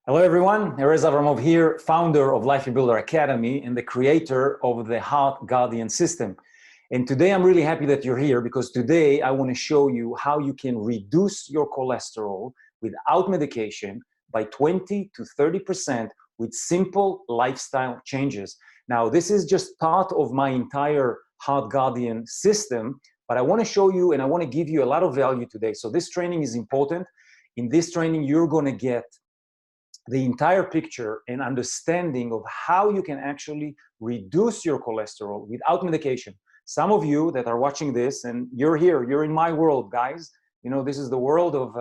Hello everyone, Erez Avramov here, founder of Life Builder Academy and the creator of the Heart Guardian System. And today I'm really happy that you're here because today I want to show you how you can reduce your cholesterol without medication by 20 to 30% with simple lifestyle changes. Now, this is just part of my entire Heart Guardian system, but I want to show you and I want to give you a lot of value today. So this training is important. In this training, you're going to get the entire picture and understanding of how you can actually reduce your cholesterol without medication. Some of you that are watching this, and you're here, you're in my world, guys. You know, this is the world of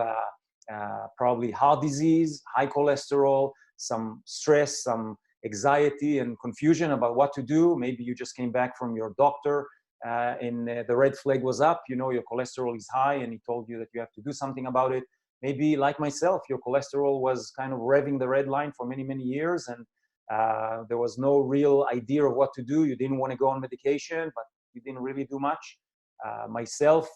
probably heart disease, high cholesterol, some stress, some anxiety and confusion about what to do. Maybe you just came back from your doctor and the red flag was up. You know, your cholesterol is high and he told you that you have to do something about it. Maybe like myself, your cholesterol was kind of revving the red line for many, many years and there was no real idea of what to do. You didn't want to go on medication, but you didn't really do much. Myself,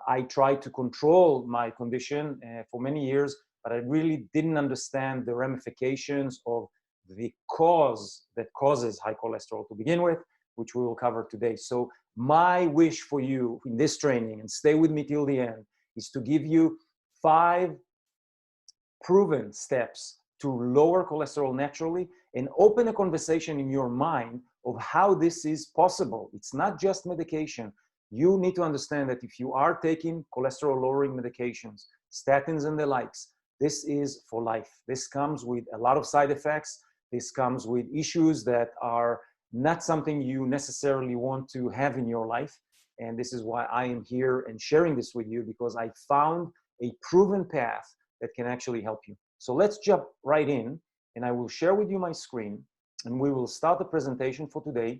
I tried to control my condition for many years, but I really didn't understand the ramifications of the cause that causes high cholesterol to begin with, which we will cover today. So my wish for you in this training, and stay with me till the end, is to give you 5 proven steps to lower cholesterol naturally and open a conversation in your mind of how this is possible. It's not just medication. You need to understand that if you are taking cholesterol lowering medications, statins and the likes, this is for life. This comes with a lot of side effects. This comes with issues that are not something you necessarily want to have in your life. And this is why I am here and sharing this with you, because I found a proven path that can actually help you. So let's jump right in and I will share with you my screen and we will start the presentation for today.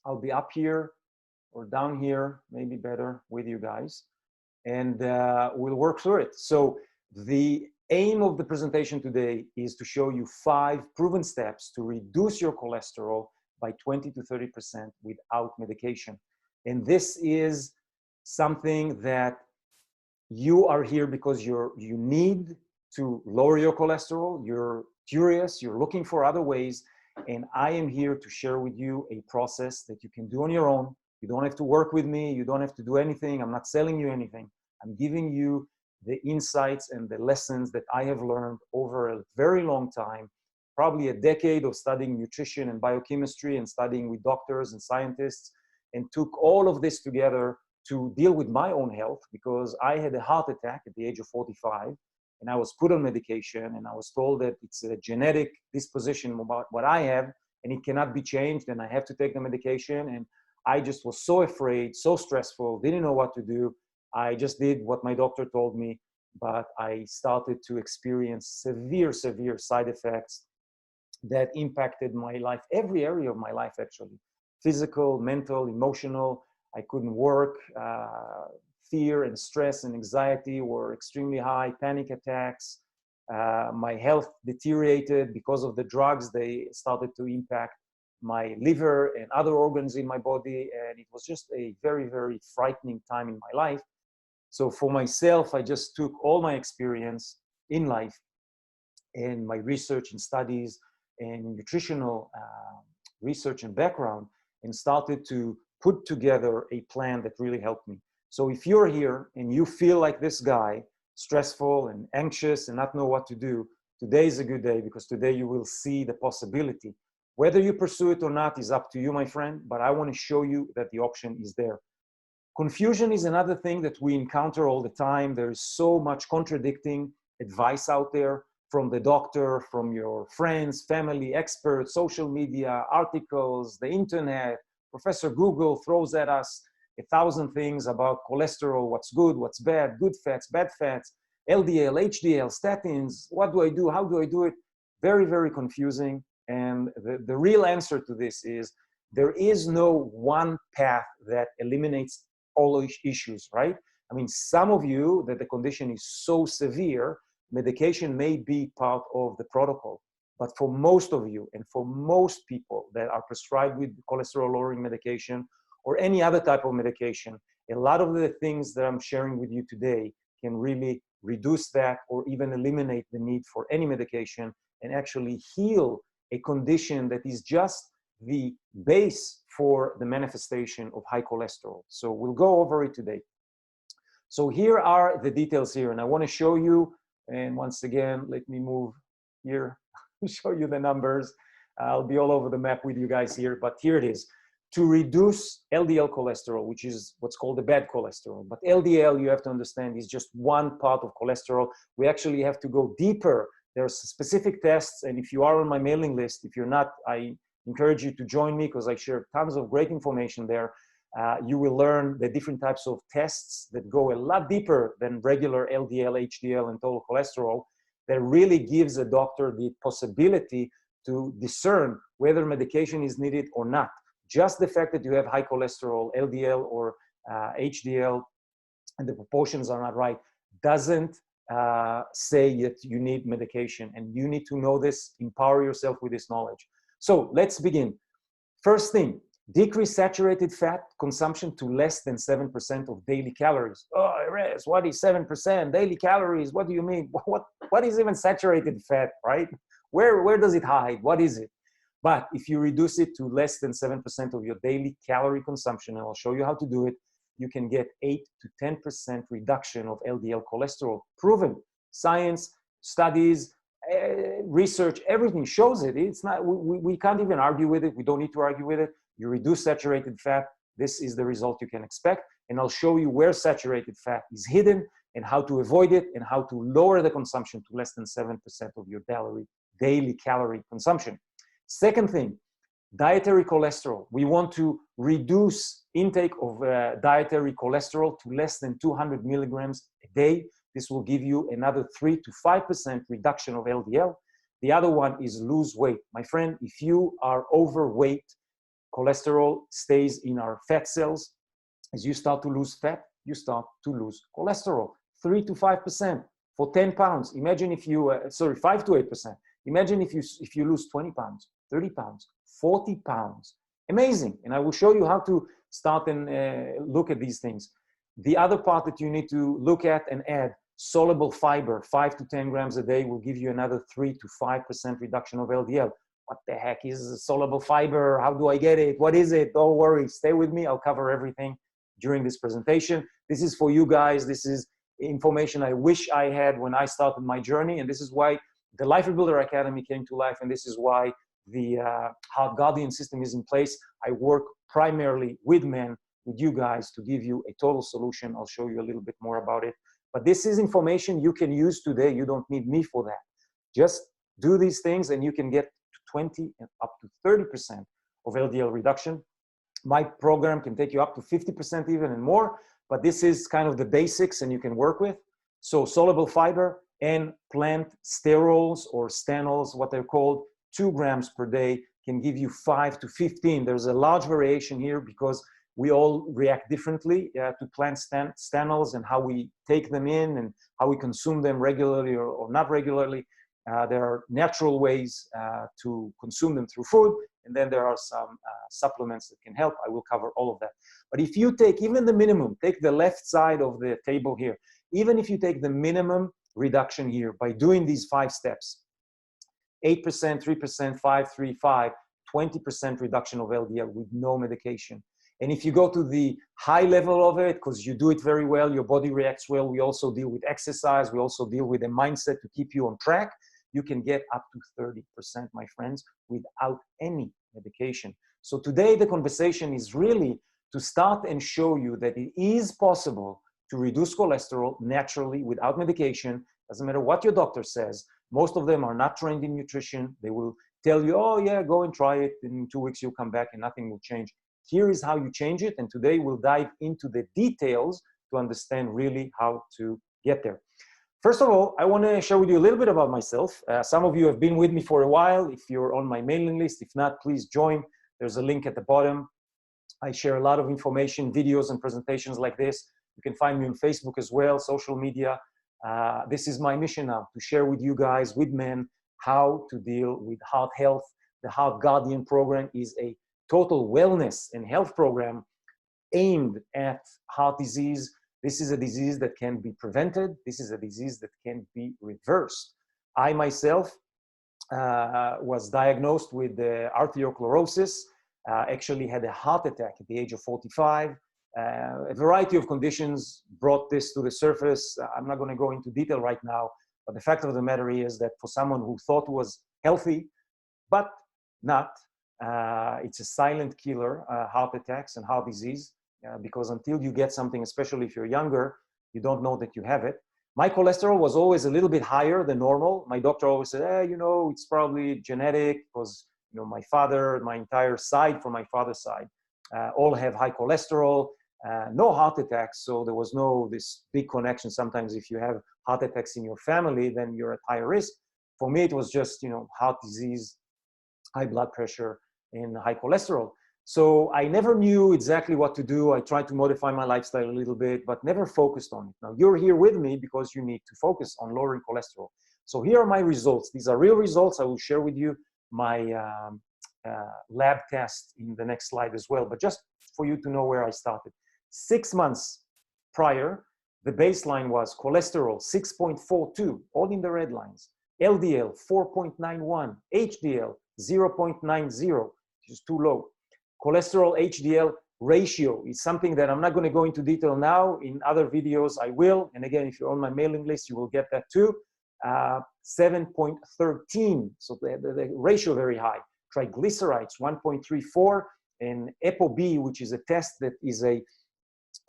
I'll be up here or down here, maybe better with you guys, and we'll work through it. So the aim of the presentation today is to show you 5 proven steps to reduce your cholesterol by 20 to 30% without medication. And this is something that you are here because you need to lower your cholesterol. You're curious, you're looking for other ways. And I am here to share with you a process that you can do on your own. You don't have to work with me. You don't have to do anything. I'm not selling you anything. I'm giving you the insights and the lessons that I have learned over a very long time, probably a decade of studying nutrition and biochemistry and studying with doctors and scientists, and took all of this together to deal with my own health, because I had a heart attack at the age of 45 and I was put on medication and I was told that it's a genetic disposition about what I have and it cannot be changed and I have to take the medication. And I just was so afraid, so stressful, didn't know what to do. I just did what my doctor told me, but I started to experience severe, severe side effects that impacted my life, every area of my life actually. Physical, mental, emotional. I couldn't work. Fear and stress and anxiety were extremely high, panic attacks. My health deteriorated because of the drugs. They started to impact my liver and other organs in my body. And it was just a very, very frightening time in my life. So for myself, I just took all my experience in life and my research and studies and nutritional research and background and started to put together a plan that really helped me. So if you're here and you feel like this guy, stressful and anxious and not know what to do, today is a good day, because today you will see the possibility. Whether you pursue it or not is up to you, my friend, but I want to show you that the option is there. Confusion is another thing that we encounter all the time. There is so much contradicting advice out there from the doctor, from your friends, family, experts, social media, articles, the internet. Professor Google throws at us 1,000 things about cholesterol, what's good, what's bad, good fats, bad fats, LDL, HDL, statins. What do I do? How do I do it? Very, very confusing. And the real answer to this is there is no one path that eliminates all issues, right? I mean, some of you that the condition is so severe, medication may be part of the protocol. But for most of you and for most people that are prescribed with cholesterol lowering medication or any other type of medication, a lot of the things that I'm sharing with you today can really reduce that or even eliminate the need for any medication and actually heal a condition that is just the base for the manifestation of high cholesterol. So we'll go over it today. So here are the details here, and I want to show you, and once again, let me move here to show you the numbers. I'll be all over the map with you guys here, but here it is. To reduce LDL cholesterol, which is what's called the bad cholesterol. But LDL, you have to understand, is just one part of cholesterol. We actually have to go deeper. There's specific tests, and if you are on my mailing list, if you're not, I encourage you to join me because I share tons of great information there. You will learn the different types of tests that go a lot deeper than regular LDL, HDL, and total cholesterol that really gives a doctor the possibility to discern whether medication is needed or not. Just the fact that you have high cholesterol, LDL or HDL, and the proportions are not right, doesn't say that you need medication. And you need to know this, empower yourself with this knowledge. So let's begin. First thing, decrease saturated fat consumption to less than 7% of daily calories. Oh, Erez, what is 7% daily calories? What do you mean? What is even saturated fat, right? Where does it hide? What is it? But if you reduce it to less than 7% of your daily calorie consumption, and I'll show you how to do it, you can get 8 to 10% reduction of LDL cholesterol. Proven. Science, studies, research, everything shows it. It's not, we can't even argue with it. We don't need to argue with it. You reduce saturated fat, this is the result you can expect. And I'll show you where saturated fat is hidden and how to avoid it and how to lower the consumption to less than 7% of your daily calorie consumption. Second thing, dietary cholesterol. We want to reduce intake of dietary cholesterol to less than 200 milligrams a day. This will give you another 3 to 5% reduction of LDL. The other one is lose weight. My friend, if you are overweight, cholesterol stays in our fat cells. As you start to lose fat, you start to lose cholesterol. 3 to 5% for 10 pounds. Imagine if you, 5 to 8%. Imagine if you lose 20 pounds, 30 pounds, 40 pounds. Amazing. And I will show you how to start and look at these things. The other part that you need to look at and add, soluble fiber, 5 to 10 grams a day will give you another 3 to 5% reduction of LDL. What the heck is soluble fiber? How do I get it? What is it? Don't worry, stay with me. I'll cover everything during this presentation. This is for you guys. This is information I wish I had when I started my journey. And this is why the Life Rebuilder Academy came to life. And this is why the Heart Guardian system is in place. I work primarily with men, with you guys, to give you a total solution. I'll show you a little bit more about it. But this is information you can use today. You don't need me for that. Just do these things and you can get to 20 and up to 30% of LDL reduction. My program can take you up to 50% even and more, but this is kind of the basics and you can work with. So soluble fiber and plant sterols or stanols, what they're called, 2 grams per day can give you 5 to 15. There's a large variation here because we all react differently to plant stanols and how we take them in and how we consume them regularly or not regularly. There are natural ways to consume them through food, and then there are some supplements that can help. I will cover all of that. But if you take even the minimum, take the left side of the table here, even if you take the minimum reduction here by doing these 5 steps, 8%, 3%, 5, 3, 5, 20% reduction of LDL with no medication. And if you go to the high level of it, because you do it very well, your body reacts well, we also deal with exercise, we also deal with a mindset to keep you on track, you can get up to 30%, my friends, without any medication. So today the conversation is really to start and show you that it is possible to reduce cholesterol naturally without medication. Doesn't matter what your doctor says. Most of them are not trained in nutrition. They will tell you, oh yeah, go and try it. In 2 weeks, you'll come back and nothing will change. Here is how you change it. And today we'll dive into the details to understand really how to get there. First of all, I want to share with you a little bit about myself. Some of you have been with me for a while. If you're on my mailing list, if not, please join. There's a link at the bottom. I share a lot of information, videos and presentations like this. You can find me on Facebook as well, social media. This is my mission now, to share with you guys, with men, how to deal with heart health. The Heart Guardian program is a total wellness and health program aimed at heart disease. This is a disease that can be prevented. This is a disease that can be reversed. I myself was diagnosed with arteriosclerosis, actually had a heart attack at the age of 45. A variety of conditions brought this to the surface. I'm not going to go into detail right now, but the fact of the matter is that for someone who thought was healthy, but not, it's a silent killer, heart attacks and heart disease, because until you get something, especially if you're younger, you don't know that you have it. My cholesterol was always a little bit higher than normal. My doctor always said, hey, you know, it's probably genetic because, you know, my father, my entire side from my father's side, all have high cholesterol, no heart attacks. So there was no this big connection. Sometimes if you have heart attacks in your family, then you're at higher risk. For me, it was just, you know, heart disease, high blood pressure, and high cholesterol. So I never knew exactly what to do. I tried to modify my lifestyle a little bit, but never focused on it. Now you're here with me because you need to focus on lowering cholesterol. So here are my results. These are real results. I will share with you my lab test in the next slide as well, but just for you to know where I started. 6 months prior, the baseline was cholesterol 6.42, all in the red lines, LDL 4.91, HDL 0.90, which is too low. Cholesterol HDL ratio is something that I'm not going to go into detail now. In other videos, I will. And again, if you're on my mailing list, you will get that too. 7.13, so the ratio very high. Triglycerides 1.34, and ApoB, which is a test that is a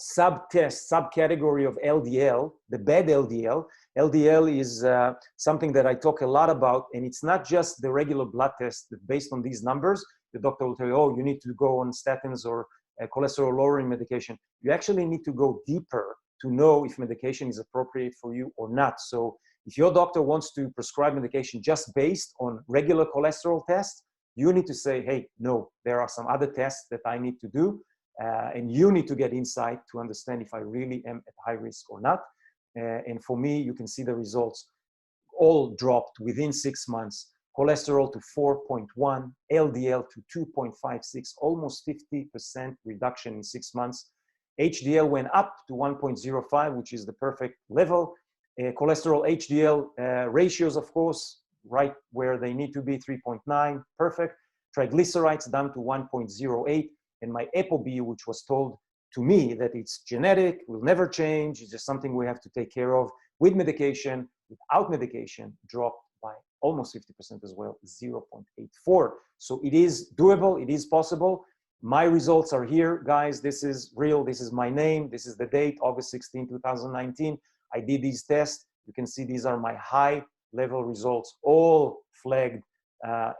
subcategory of LDL, the bad LDL. LDL is something that I talk a lot about, and it's not just the regular blood test that based on these numbers. The doctor will tell you, oh, you need to go on statins or cholesterol lowering medication. You actually need to go deeper to know if medication is appropriate for you or not. So if your doctor wants to prescribe medication just based on regular cholesterol tests, you need to say, hey, no, there are some other tests that I need to do. And you need to get insight to understand if I really am at high risk or not. And for me, you can see the results all dropped within 6 months. Cholesterol to 4.1, LDL to 2.56, almost 50% reduction in 6 months. HDL went up to 1.05, which is the perfect level. Cholesterol HDL ratios, of course, right where they need to be, 3.9, perfect. Triglycerides down to 1.08. And my ApoB, which was told to me that it's genetic, will never change, it's just something we have to take care of with medication, without medication, dropped by almost 50% as well, 0.84. So it is doable, it is possible. My results are here, guys. This is real, this is my name, this is the date, August 16, 2019. I did these tests. You can see these are my high level results, all flagged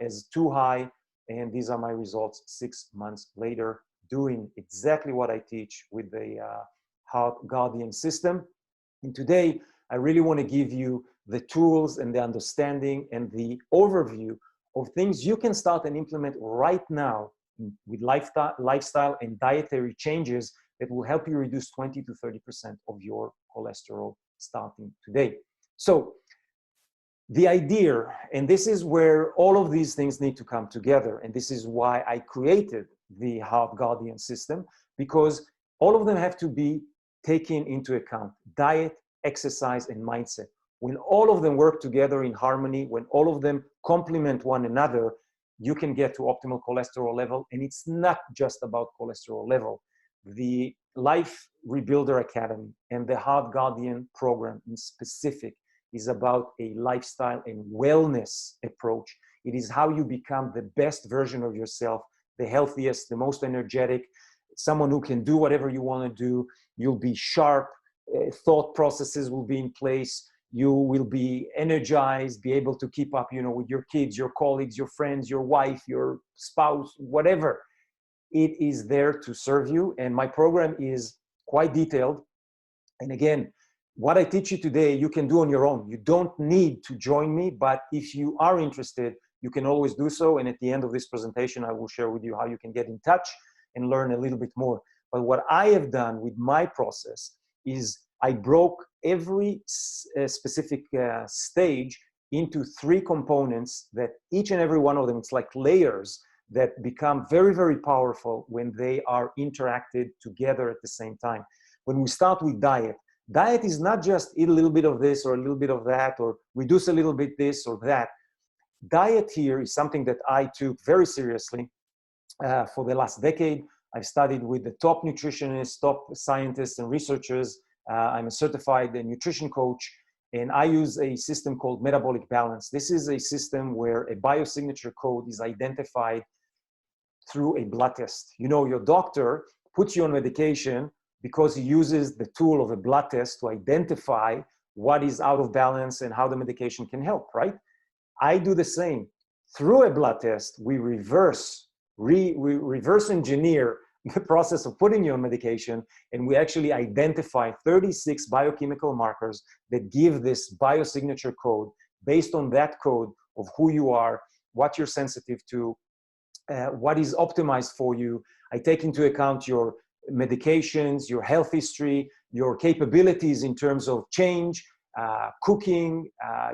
as too high. And these are my results 6 months later, doing exactly what I teach with the Heart Guardian system. And today, I really want to give you the tools and the understanding and the overview of things you can start and implement right now with lifestyle and dietary changes that will help you reduce 20 to 30% of your cholesterol starting today. So the idea, and this is where all of these things need to come together, and this is why I created the Heart Guardian system, because all of them have to be taken into account: diet, exercise, and mindset. When all of them work together in harmony, when all of them complement one another, you can get to optimal cholesterol level. And it's not just about cholesterol level. The Life Rebuilder Academy and the Heart Guardian program in specific is about a lifestyle and wellness approach. It is how you become the best version of yourself, the healthiest, the most energetic, someone who can do whatever you want to do. You'll be sharp, thought processes will be in place. You will be energized, be able to keep up, with your kids, your colleagues, your friends, your wife, your spouse, whatever. It is there to serve you. And my program is quite detailed. And again, what I teach you today, you can do on your own. You don't need to join me, but if you are interested, you can always do so. And at the end of this presentation, I will share with you how you can get in touch and learn a little bit more. But what I have done with my process is I broke every specific stage into 3 components that each and every one of them, it's like layers that become very, very powerful when they are interacted together at the same time. when we start with diet, diet is not just eat a little bit of this or a little bit of that, or reduce a little bit this or that. Diet here is something that I took very seriously for the last decade. I've studied with the top nutritionists, top scientists and researchers. I'm a certified nutrition coach, and I use a system called metabolic balance. This is a system where a biosignature code is identified through a blood test. You know, your doctor puts you on medication because he uses the tool of a blood test to identify what is out of balance and how the medication can help, right? I do the same. Through a blood test, we reverse engineer the process of putting you on medication, and we actually identify 36 biochemical markers that give this biosignature code. Based on that code of who you are, what you're sensitive to, what is optimized for you. I take into account your medications, your health history, your capabilities in terms of change, cooking,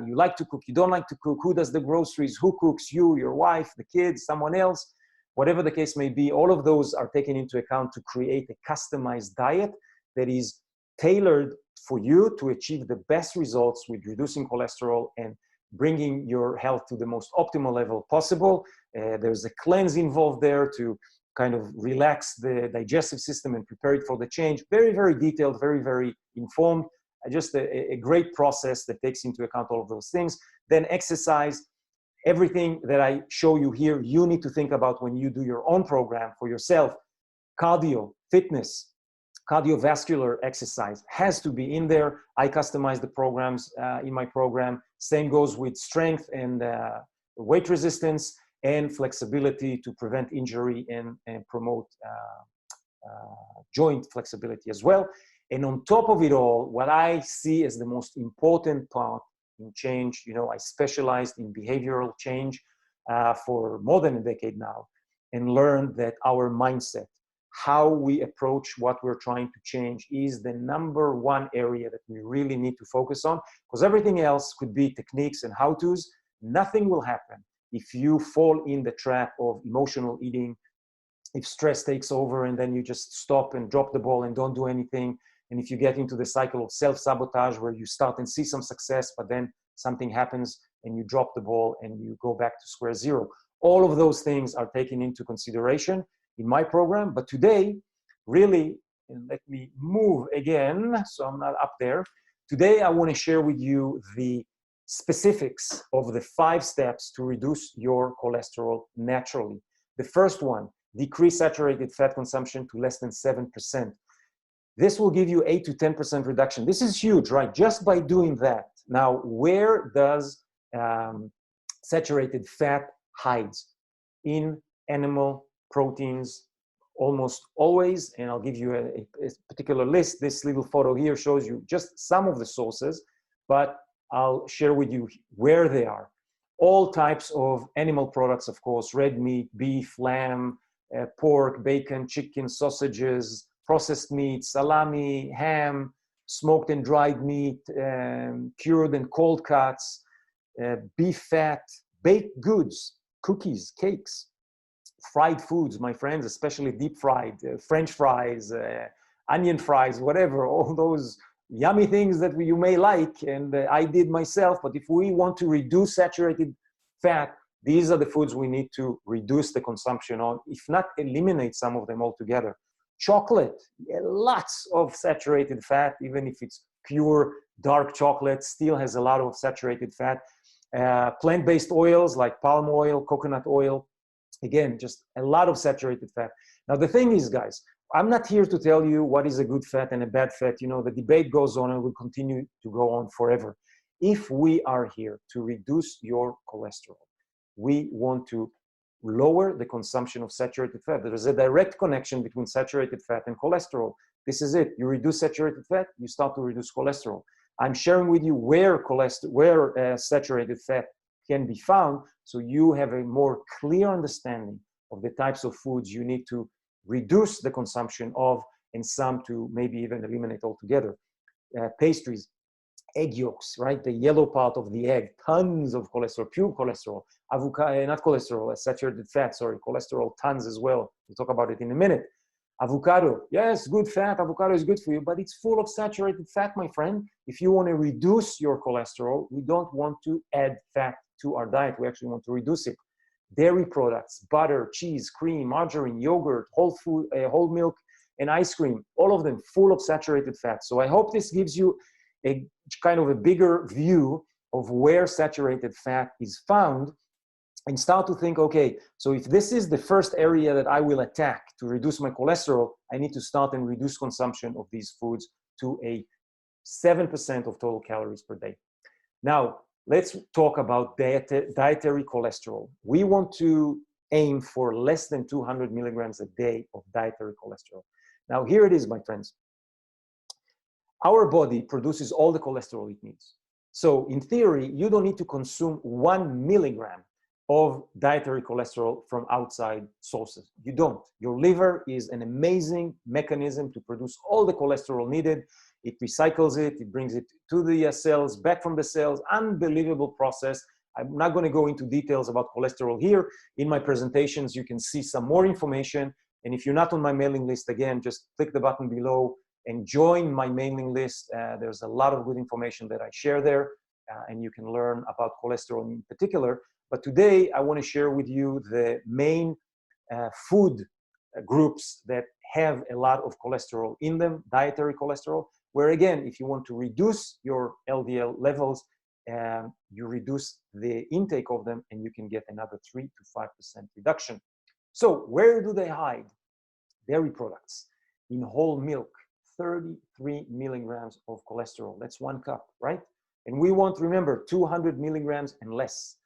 you like to cook, you don't like to cook, who does the groceries, who cooks, you, your wife, the kids, someone else, whatever the case may be. All of those are taken into account to create a customized diet that is tailored for you to achieve the best results with reducing cholesterol and bringing your health to the most optimal level possible. There's a cleanse involved there to kind of relax the digestive system and prepare it for the change. Very, very detailed, very, very informed. Just a great process that takes into account all of those things. Then exercise. Everything that I show you here, you need to think about when you do your own program for yourself. Cardio, fitness, cardiovascular exercise has to be in there. I customize the programs in my program. Same goes with strength and weight resistance and flexibility to prevent injury and promote joint flexibility as well. And on top of it all, what I see as the most important part in change, you know, I specialized in behavioral change for more than a decade now, and learned that our mindset, how we approach what we're trying to change, is the number one area that we really need to focus on, because everything else could be techniques and how-tos. Nothing will happen if you fall in the trap of emotional eating, if stress takes over and then you just stop and drop the ball and don't do anything. And if you get into the cycle of self-sabotage where you start and see some success, but then something happens and you drop the ball and you go back to square zero. All of those things are taken into consideration in my program. But today, really, and let me move again so I'm not up there. Today, I want to share with you the specifics of the 5 steps to reduce your cholesterol naturally. The first one, decrease saturated fat consumption to less than 7%. This will give you 8 to 10% reduction. This is huge, right? Just by doing that. Now, where does saturated fat hides? In animal proteins, almost always. And I'll give you a particular list. This little photo here shows you just some of the sources, but I'll share with you where they are. All types of animal products, of course, red meat, beef, lamb, pork, bacon, chicken, sausages, processed meat, salami, ham, smoked and dried meat, cured and cold cuts, beef fat, baked goods, cookies, cakes, fried foods, my friends, especially deep fried, French fries, onion fries, whatever, all those yummy things that you may like, and I did myself. But if we want to reduce saturated fat, these are the foods we need to reduce the consumption on, if not eliminate some of them altogether. Chocolate, lots of saturated fat, even if it's pure dark chocolate, still has a lot of saturated fat. Plant-based oils like palm oil, coconut oil, again, just a lot of saturated fat. Now, the thing is, guys, I'm not here to tell you what is a good fat and a bad fat. You know, the debate goes on and will continue to go on forever. If we are here to reduce your cholesterol, we want to lower the consumption of saturated fat. There is a direct connection between saturated fat and cholesterol. This is it. You reduce saturated fat, you start to reduce cholesterol. I'm sharing with you where saturated fat can be found, so you have a more clear understanding of the types of foods you need to reduce the consumption of, and some to maybe even eliminate altogether. Pastries, egg yolks, right? The yellow part of the egg, tons of cholesterol, pure cholesterol, avocado, not cholesterol, saturated fat, sorry, cholesterol, tons as well. We'll talk about it in a minute. Avocado, yes, good fat. Avocado is good for you, but it's full of saturated fat, my friend. If you want to reduce your cholesterol, we don't want to add fat to our diet. We actually want to reduce it. Dairy products, butter, cheese, cream, margarine, yogurt, whole milk, and ice cream, all of them full of saturated fat. So I hope this gives you a kind of a bigger view of where saturated fat is found, and start to think, okay, so if this is the first area that I will attack to reduce my cholesterol, I need to start and reduce consumption of these foods to a 7% of total calories per day. Now, let's talk about dietary cholesterol. We want to aim for less than 200 milligrams a day of dietary cholesterol. Now, here it is, my friends. Our body produces all the cholesterol it needs. So in theory, you don't need to consume 1 milligram of dietary cholesterol from outside sources. You don't. Your liver is an amazing mechanism to produce all the cholesterol needed. It recycles it, it brings it to the cells, back from the cells, unbelievable process. I'm not going to go into details about cholesterol here. In my presentations, you can see some more information. And if you're not on my mailing list, again, just click the button below and join my mailing list. There's a lot of good information that I share there, and you can learn about cholesterol in particular. But today, I want to share with you the main food groups that have a lot of cholesterol in them, dietary cholesterol, where again, if you want to reduce your LDL levels, you reduce the intake of them and you can get another 3 to 5% reduction. So where do they hide? Dairy products. In whole milk, 33 milligrams of cholesterol. That's 1 cup, right? And we want, remember, 200 milligrams and less.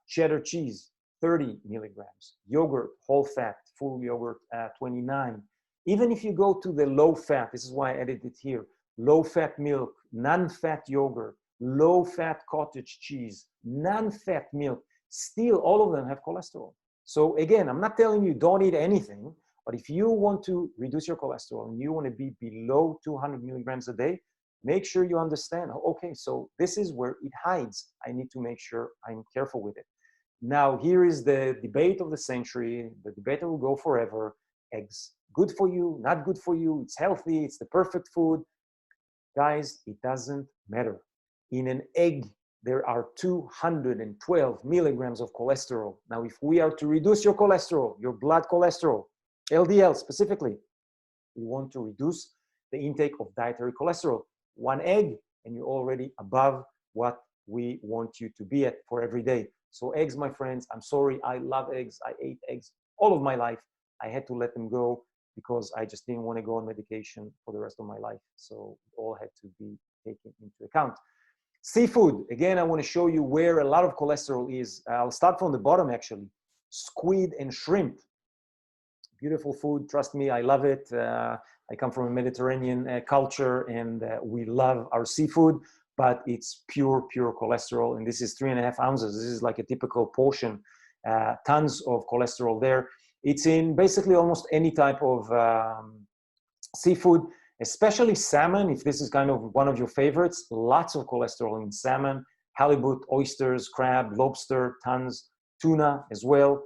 Cheddar cheese, 30 milligrams. Yogurt, whole fat, full yogurt, 29. Even if you go to the low fat, this is why I added it here, low fat milk, non-fat yogurt, low fat cottage cheese, non-fat milk, still all of them have cholesterol. So again, I'm not telling you don't eat anything, but if you want to reduce your cholesterol and you want to be below 200 milligrams a day, make sure you understand, okay, so this is where it hides. I need to make sure I'm careful with it. Now, here is the debate of the century. The debate that will go forever. Eggs, good for you, not good for you, it's healthy, it's the perfect food. Guys, it doesn't matter. In an egg, there are 212 milligrams of cholesterol. Now, if we are to reduce your cholesterol, your blood cholesterol, LDL specifically, we want to reduce the intake of dietary cholesterol. 1 egg, and you're already above what we want you to be at for every day. So eggs, my friends, I'm sorry, I love eggs. I ate eggs all of my life. I had to let them go because I just didn't want to go on medication for the rest of my life. So it all had to be taken into account. Seafood, again, I want to show you where a lot of cholesterol is. I'll start from the bottom, actually. Squid and shrimp. Beautiful food, trust me, I love it. I come from a Mediterranean culture, and we love our seafood, but it's pure cholesterol, and this is 3.5 ounces. This is like a typical portion, tons of cholesterol there. It's in basically almost any type of seafood, especially salmon. If this is kind of one of your favorites, lots of cholesterol in salmon, halibut, oysters, crab, lobster, tons, tuna as well.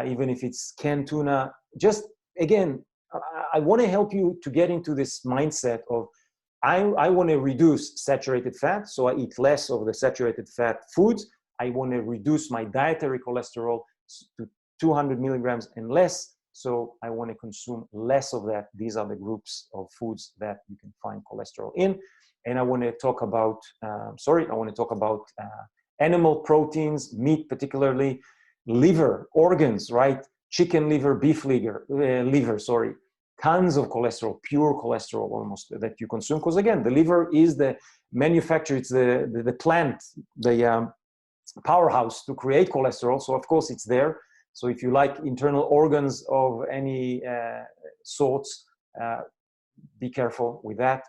Even if it's canned tuna, just again, I want to help you to get into this mindset of I want to reduce saturated fat, so I eat less of the saturated fat foods. I want to reduce my dietary cholesterol to 200 milligrams and less, so I want to consume less of that. These are the groups of foods that you can find cholesterol in. And I want to talk about, animal proteins, meat particularly, liver, organs, right? Chicken liver, beef liver, tons of cholesterol, pure cholesterol almost that you consume. Because again, the liver is the manufacturer, it's the plant, the powerhouse to create cholesterol. So of course it's there. So if you like internal organs of any sorts, be careful with that.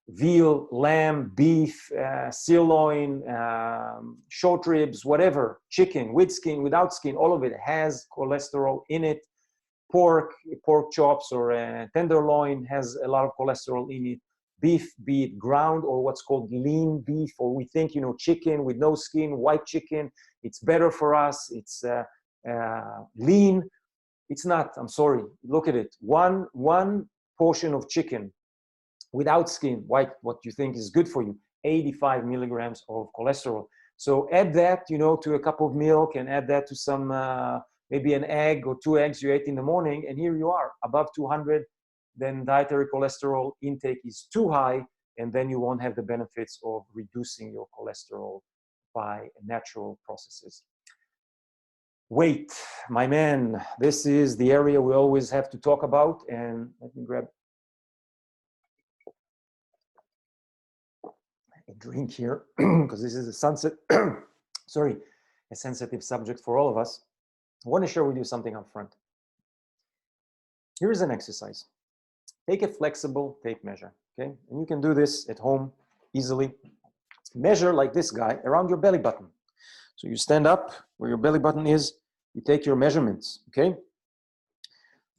Veal, lamb, beef, sirloin, short ribs, whatever, chicken, with skin, without skin, all of it has cholesterol in it. Pork chops or tenderloin has a lot of cholesterol in it. Beef, be it ground or what's called lean beef, or we think, chicken with no skin, white chicken, it's better for us, it's lean. It's not, I'm sorry. Look at it. One portion of chicken without skin, what you think is good for you, 85 milligrams of cholesterol. So add that, to a cup of milk, and add that to some, maybe an egg or 2 eggs you ate in the morning, and here you are, above 200. Then dietary cholesterol intake is too high, and then you won't have the benefits of reducing your cholesterol by natural processes. Weight, my man, this is the area we always have to talk about. And let me grab a drink here, because this is a sensitive subject for all of us. I want to share with you something up front. Here is an exercise. Take a flexible tape measure, okay? And you can do this at home easily. Measure, like this guy, around your belly button. So you stand up where your belly button is, you take your measurements, okay?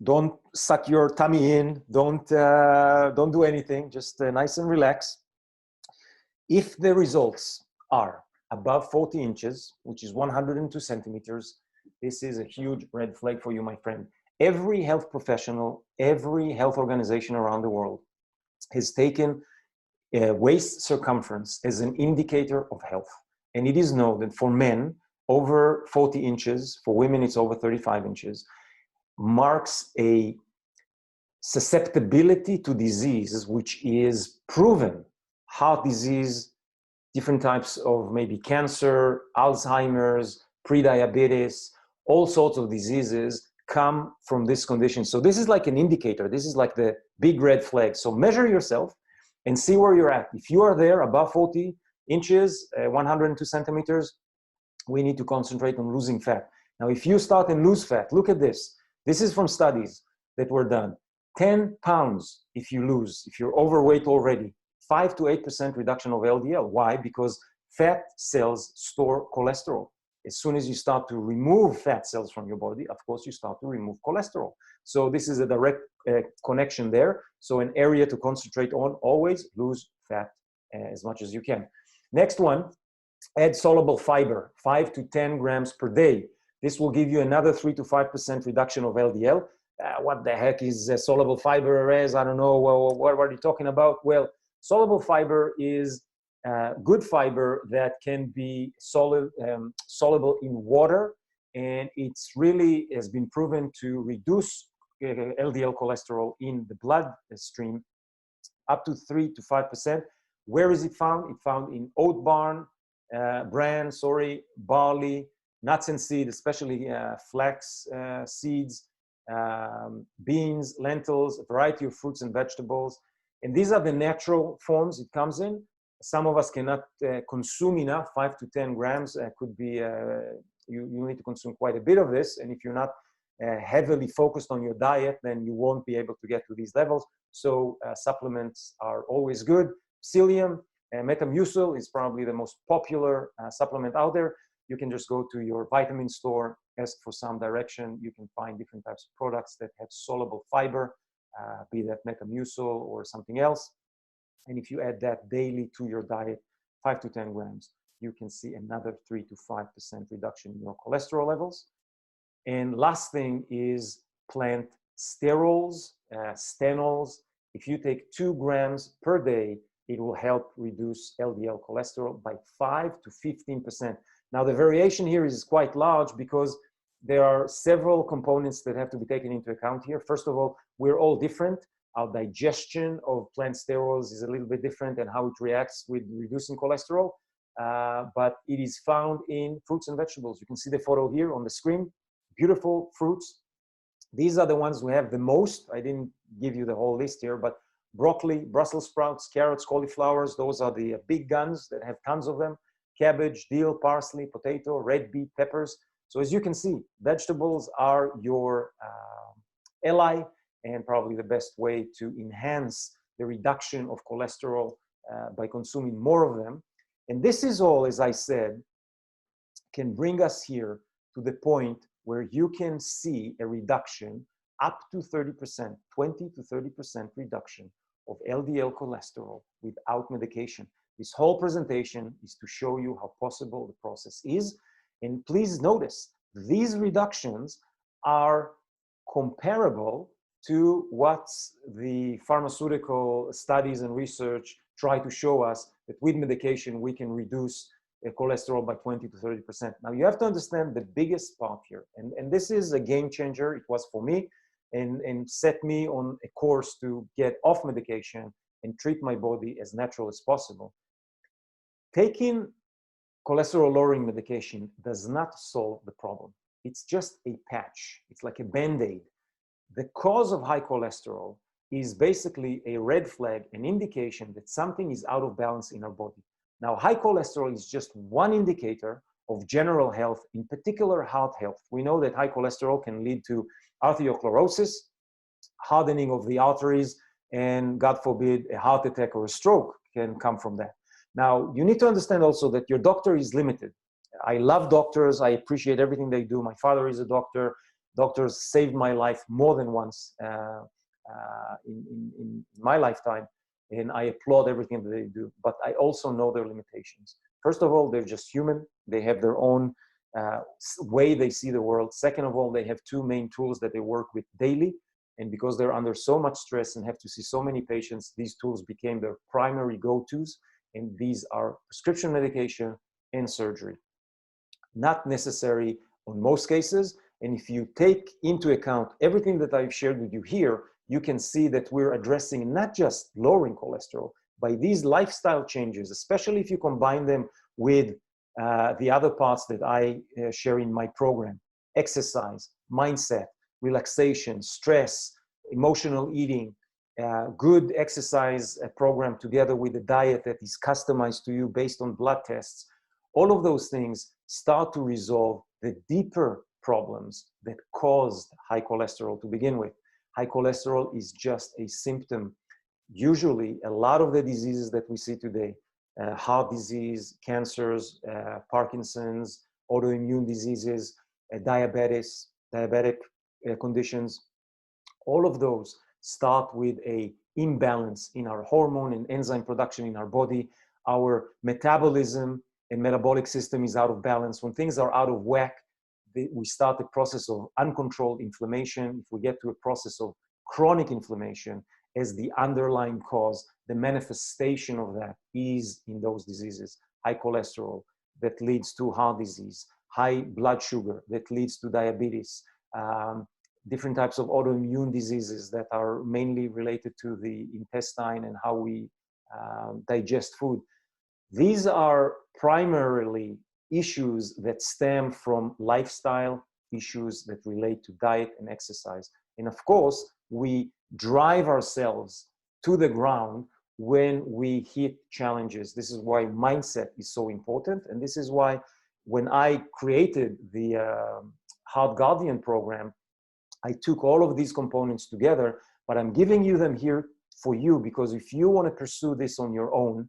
Don't suck your tummy in, don't do anything, just nice and relax. If the results are above 40 inches, which is 102 centimeters, this is a huge red flag for you, my friend. Every health professional, every health organization around the world has taken waist circumference as an indicator of health. And it is known that for men, over 40 inches, for women it's over 35 inches, marks a susceptibility to disease, which is proven. Heart disease, different types of maybe cancer, Alzheimer's, prediabetes, all sorts of diseases come from this condition. So this is like an indicator. This is like the big red flag. So measure yourself and see where you're at. If you are there above 40 inches, 102 centimeters, we need to concentrate on losing fat. Now, if you start and lose fat, look at this. This is from studies that were done. 10 pounds if you lose, if you're overweight already, 5 to 8% reduction of LDL. Why? Because fat cells store cholesterol. As soon as you start to remove fat cells from your body, of course, you start to remove cholesterol. So this is a direct connection there. So an area to concentrate on, always lose fat as much as you can. Next one, add soluble fiber, 5 to 10 grams per day. This will give you another 3 to 5% reduction of LDL. What the heck is soluble fiber, Erez? I don't know. Well, what are you talking about? Well, soluble fiber is good fiber that can be soluble in water, and it's really has been proven to reduce LDL cholesterol in the bloodstream up to 3 to 5%. Where is it found? It's found in oat bran, barley, nuts and seeds, especially flax seeds, beans, lentils, a variety of fruits and vegetables. And these are the natural forms it comes in. Some of us cannot consume enough, 5 to 10 grams could be, you need to consume quite a bit of this. And if you're not heavily focused on your diet, then you won't be able to get to these levels. So supplements are always good. Psyllium, Metamucil is probably the most popular supplement out there. You can just go to your vitamin store, ask for some direction. You can find different types of products that have soluble fiber, be that Metamucil or something else. And if you add that daily to your diet, 5 to 10 grams, you can see another 3 to 5% reduction in your cholesterol levels. And last thing is plant sterols, stenols. If you take 2 grams per day, it will help reduce LDL cholesterol by 5 to 15%. Now, the variation here is quite large because there are several components that have to be taken into account here. First of all, we're all different. Our digestion of plant sterols is a little bit different and how it reacts with reducing cholesterol. But it is found in fruits and vegetables. You can see the photo here on the screen. Beautiful fruits. These are the ones we have the most. I didn't give you the whole list here, but broccoli, Brussels sprouts, carrots, cauliflowers, those are the big guns that have tons of them. Cabbage, dill, parsley, potato, red beet, peppers. So as you can see, vegetables are your ally and probably the best way to enhance the reduction of cholesterol by consuming more of them. And this is all, as I said, can bring us here to the point where you can see a reduction up to 30%, 20 to 30% reduction of LDL cholesterol without medication. This whole presentation is to show you how possible the process is. And please notice, these reductions are comparable to what the pharmaceutical studies and research try to show us, that with medication we can reduce cholesterol by 20 to 30%. Now you have to understand the biggest part here, and this is a game changer. It was for me, and set me on a course to get off medication and treat my body as natural as possible. Taking cholesterol lowering medication does not solve the problem. It's just a patch. It's like a Band-Aid. The cause of high cholesterol is basically a red flag, an indication that something is out of balance in our body. Now, high cholesterol is just one indicator of general health, in particular heart health. We know that high cholesterol can lead to arteriosclerosis, hardening of the arteries, and God forbid, a heart attack or a stroke can come from that. Now, you need to understand also that your doctor is limited. I love doctors. I appreciate everything they do. My father is a doctor. Doctors saved my life more than once in my lifetime, and I applaud everything that they do. But I also know their limitations. First of all, they're just human. They have their own way they see the world. Second of all, they have two main tools that they work with daily. And because they're under so much stress and have to see so many patients, these tools became their primary go-tos. And these are prescription medication and surgery. Not necessary on most cases. And if you take into account everything that I've shared with you here, you can see that we're addressing not just lowering cholesterol, by these lifestyle changes, especially if you combine them with the other parts that I share in my program: exercise, mindset, relaxation, stress, emotional eating, good exercise program together with a diet that is customized to you based on blood tests. All of those things start to resolve the deeper problems that caused high cholesterol to begin with. High cholesterol is just a symptom. Usually, a lot of the diseases that we see today, heart disease, cancers, Parkinson's, autoimmune diseases, diabetic conditions, all of those start with an imbalance in our hormone and enzyme production in our body. Our metabolism and metabolic system is out of balance. When things are out of whack, we start the process of uncontrolled inflammation. If we get to a process of chronic inflammation as the underlying cause, the manifestation of that is in those diseases: high cholesterol that leads to heart disease, high blood sugar that leads to diabetes, different types of autoimmune diseases that are mainly related to the intestine and how we digest food. These are primarily issues that stem from lifestyle issues that relate to diet and exercise. And of course, we drive ourselves to the ground when we hit challenges. This is why mindset is so important. And this is why when I created the Heart Guardian program, I took all of these components together, but I'm giving you them here for you, because if you want to pursue this on your own,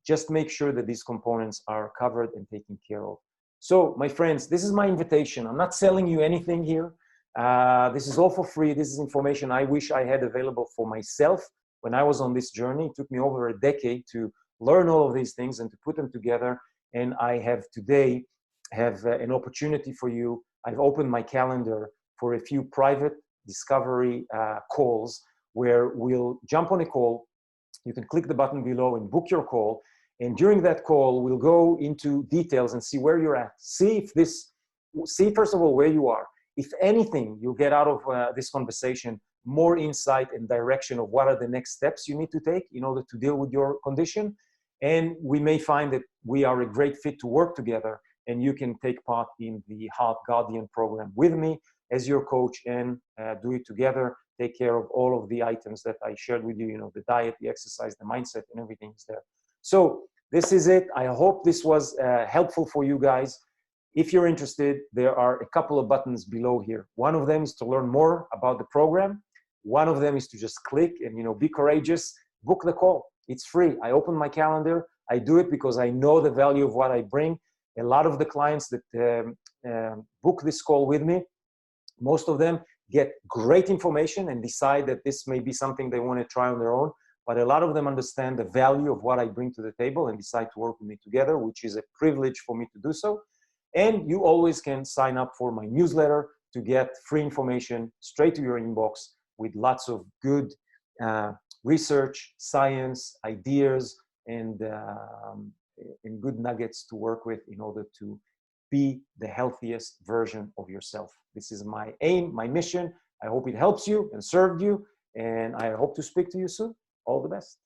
just make sure that these components are covered and taken care of. So, my friends, this is my invitation. I'm not selling you anything here. This is all for free. This is information I wish I had available for myself when I was on this journey. It took me over a decade to learn all of these things and to put them together. And I have today an opportunity for you. I've opened my calendar for a few private discovery calls where we'll jump on a call. You can click the button below and book your call. And during that call, we'll go into details and see where you're at. See first of all, where you are. If anything, you'll get out of this conversation more insight and direction of what are the next steps you need to take in order to deal with your condition. And we may find that we are a great fit to work together, and you can take part in the Heart Guardian program with me as your coach and do it together. Take care of all of the items that I shared with you, the diet, the exercise, the mindset, and everything is there. So this is it. I hope this was helpful for you guys. If you're interested, there are a couple of buttons below here. One of them is to learn more about the program. One of them is to just click and, be courageous, book the call. It's free. I open my calendar. I do it because I know the value of what I bring. A lot of the clients that book this call with me, most of them get great information and decide that this may be something they want to try on their own. But a lot of them understand the value of what I bring to the table and decide to work with me together, which is a privilege for me to do so. And you always can sign up for my newsletter to get free information straight to your inbox with lots of good research, science, ideas, and good nuggets to work with in order to be the healthiest version of yourself. This is my aim, my mission. I hope it helps you and served you, and I hope to speak to you soon. All the best.